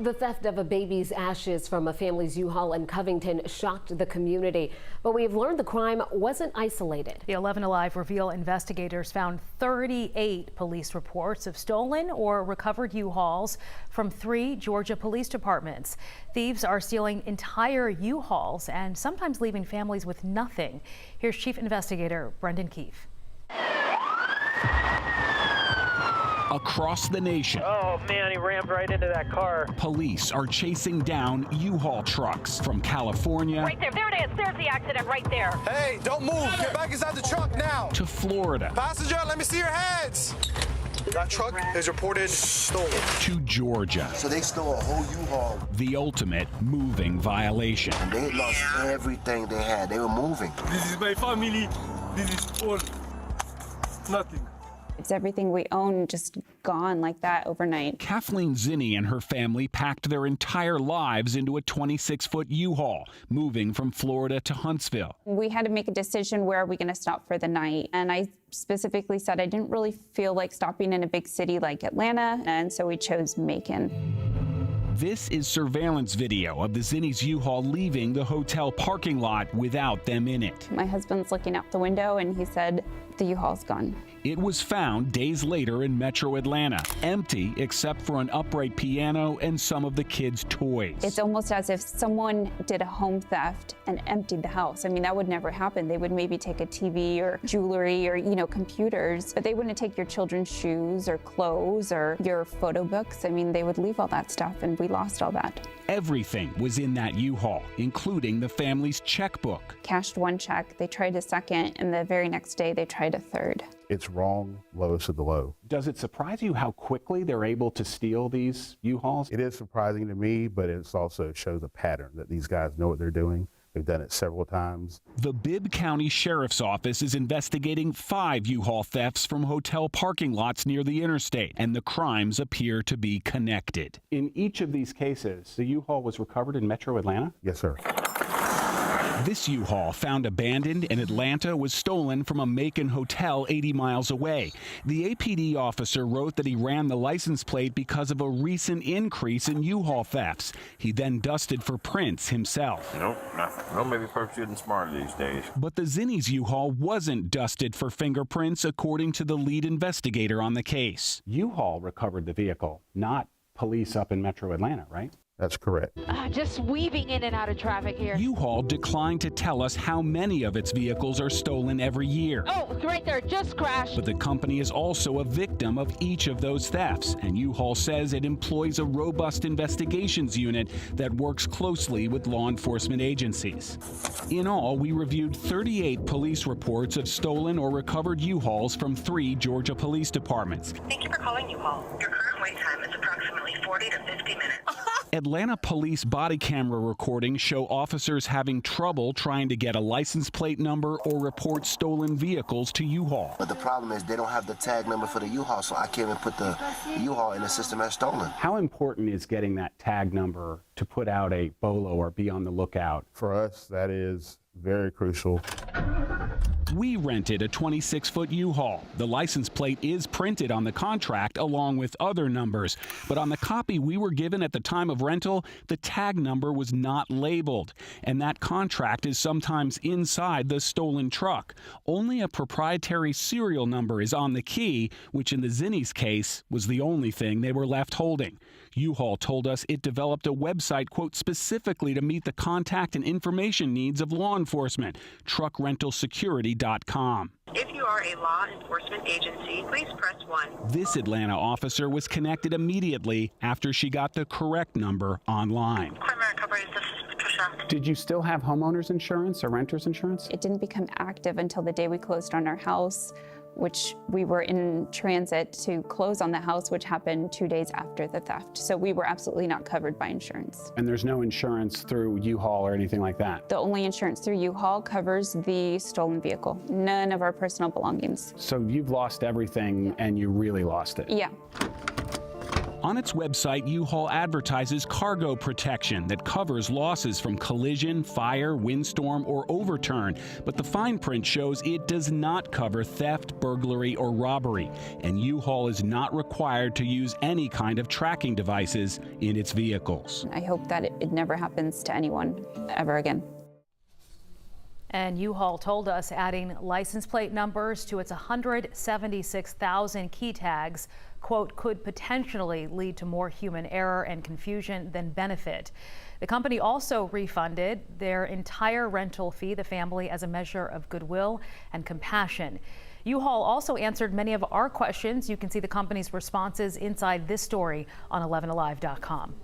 The theft of a baby's ashes from a family's U-Haul in Covington shocked the community, but we have learned the crime wasn't isolated. The 11 Alive reveal investigators found 38 police reports of stolen or recovered U-Hauls from 3 Georgia police departments. Thieves are stealing entire U-Hauls and sometimes leaving families with nothing. Here's Chief Investigator Brendan Keefe. Across the nation. Oh man, he rammed right into that car. Police are chasing down U-Haul trucks from California. Right there, there it is. There's the accident right there. Hey, don't move. Get back inside the truck now. To Florida. Passenger, let me see your heads. That truck is reported stolen. To Georgia. So they stole a whole U-Haul. The ultimate moving violation. And they lost everything they had. They were moving. This is my family. This is all. Nothing. It's everything we own just gone like that overnight. Kathleen Zinni and her family packed their entire lives into a 26-foot U-Haul, moving from Florida to Huntsville. We had to make a decision, where are we going to stop for the night? And I specifically said I didn't really feel like stopping in a big city like Atlanta, and so we chose Macon. This is surveillance video of the Zinni's U-Haul leaving the hotel parking lot without them in it. My husband's looking out the window and he said, the U-Haul's gone. It was found days later in metro Atlanta, empty except for an upright piano and some of the kids' toys. It's almost as if someone did a home theft and emptied the house. I mean, that would never happen. They would maybe take a TV or jewelry or, computers, but they wouldn't take your children's shoes or clothes or your photo books. I mean, they would leave all that stuff, and we lost all that. Everything was in that U-Haul, including the family's checkbook. Cashed one check, they tried a second, and the very next day they tried a third. It's wrong, lowest of the low. Does it surprise you how quickly they're able to steal these U-Hauls? It is surprising to me, but it also shows a pattern that these guys know what they're doing. They've done it several times. The Bibb County Sheriff's Office is investigating 5 U-Haul thefts from hotel parking lots near the interstate, and the crimes appear to be connected. In each of these cases, the U-Haul was recovered in metro Atlanta? Yes, sir. This U-Haul, found abandoned in Atlanta, was stolen from a Macon hotel 80 miles away. The APD officer wrote that he ran the license plate because of a recent increase in U-Haul thefts. He then dusted for prints himself. Nope, nothing. Well, maybe folks getting smarter these days. But the Zinni's U-Haul wasn't dusted for fingerprints, according to the lead investigator on the case. U-Haul recovered the vehicle, not police up in metro Atlanta, right? That's correct. Just weaving in and out of traffic here. U-Haul declined to tell us how many of its vehicles are stolen every year. Oh, right there, just crashed. But the company is also a victim of each of those thefts, and U-Haul says it employs a robust investigations unit that works closely with law enforcement agencies. In all, we reviewed 38 police reports of stolen or recovered U-Hauls from 3 Georgia police departments. Thank you for calling U-Haul. Your current wait time is approximately 40 to 50 minutes. Atlanta police body camera recordings show officers having trouble trying to get a license plate number or report stolen vehicles to U-Haul. But the problem is they don't have the tag number for the U-Haul, so I can't even put the U-Haul in the system as stolen. How important is getting that tag number to put out a BOLO or be on the lookout? For us, that is very crucial. We rented a 26-foot U-Haul. The license plate is printed on the contract along with other numbers, but on the copy we were given at the time of rental, the tag number was not labeled, and that contract is sometimes inside the stolen truck. Only a proprietary serial number is on the key, which in the Zinni's case was the only thing they were left holding. U-Haul told us it developed a website, quote, specifically to meet the contact and information needs of law enforcement, truckrentalsecurity.com. If you are a law enforcement agency, please press 1. This Atlanta officer was connected immediately after she got the correct number online. Primary coverage, this is Patricia. Did you still have homeowners insurance or renter's insurance? It didn't become active until the day we closed on our house, which we were in transit to close on the house, which happened 2 days after the theft. So we were absolutely not covered by insurance. And there's no insurance through U-Haul or anything like that? The only insurance through U-Haul covers the stolen vehicle, none of our personal belongings. So you've lost everything and you really lost it? Yeah. On its website, U-Haul advertises cargo protection that covers losses from collision, fire, windstorm, or overturn. But the fine print shows it does not cover theft, burglary, or robbery. And U-Haul is not required to use any kind of tracking devices in its vehicles. I hope that it never happens to anyone ever again. And U-Haul told us adding license plate numbers to its 176,000 key tags, quote, could potentially lead to more human error and confusion than benefit. The company also refunded their entire rental fee, the family, as a measure of goodwill and compassion. U-Haul also answered many of our questions. You can see the company's responses inside this story on 11alive.com.